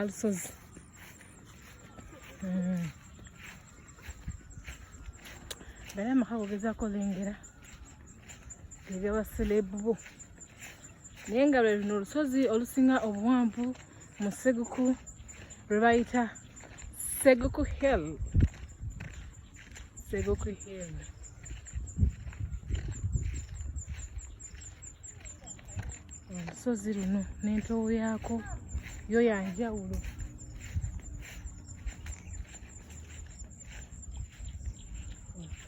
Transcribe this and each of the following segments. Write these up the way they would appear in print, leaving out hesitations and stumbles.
Olusozzi. Bala makago gezaako lengera eby'abaselebu bo. Naye nga lwe luno olusozi olusinga obuwanvu mu Seguku lwe bayita Seguku Hill. Seguku Hill. Olusozi luno n'entobo yaako yo ya njawulo.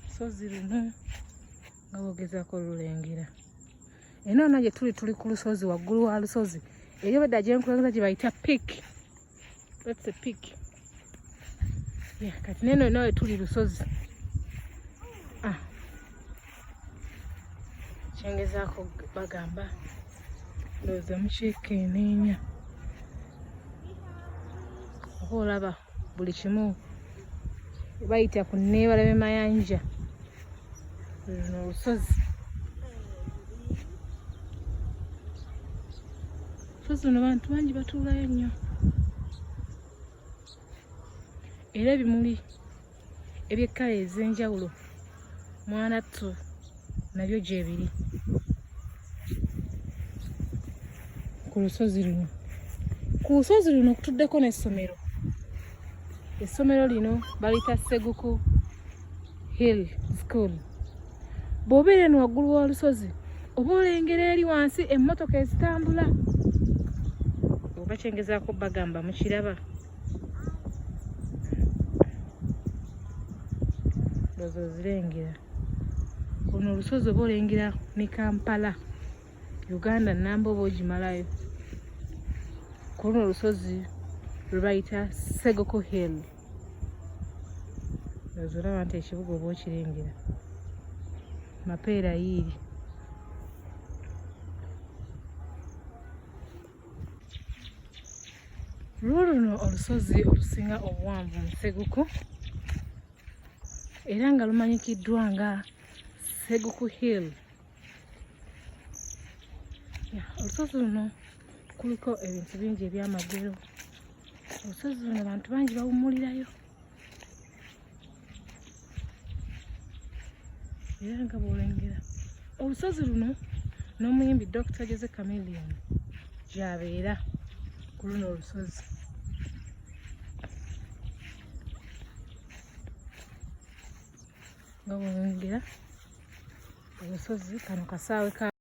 Olusozi luno nga bw'ogezaako olulengera. Eno na gye tuli ku lusozi, waggulu wa lusozi. Eyo bedda gye nkulengeza gye bayita peak. That's a peak. Yeah, kati neno nawe tuli lusozi. Kyengezaako bagamba ndowooza mukyekenneenya. Oba olaba buli kimu bayita ku nneebala b'emayanja. Luno olusozi. Olusozi luno bantu bangi batuulayo nnyo. Era ebimuli eby'ekkala ez'enjawulo mwanattu nabyo gyebiri ku lusozi luno. Ku lusozi luno kutuddeko n'essomero. Essomero lino baliyita Seguku Hill School. Bw'obeera eno waggulu w'olusozi oba olengera eri wansi emmotoka ezitambula. Oba kyengezaako bagamba mukiraba. Ndowooza ozirengera. Luno olusozi oba olengera ne Kampala, Uganda nnamba oba ogimalayo. Ku luno olusozi lwe bayita Seguku Hill. Ndowooza olaba nti ekibuga oba okirengera. Mapeera yiiri. Luno olusozi olusinga obuwanvu mu Seguku era nga lumanyikiddwa nga Seguku Hill. Olusozi luno kuliko ebintu bingi ebyamagero. Olusozi luno abantu bangi bawummulirayo. Era nga bw'olengera olusozi luno n'omuyimbi Dr. Jose Chameleon gy'abeera ku luno olusozi. Nga bw'olengera olusozi kano kasaawe ka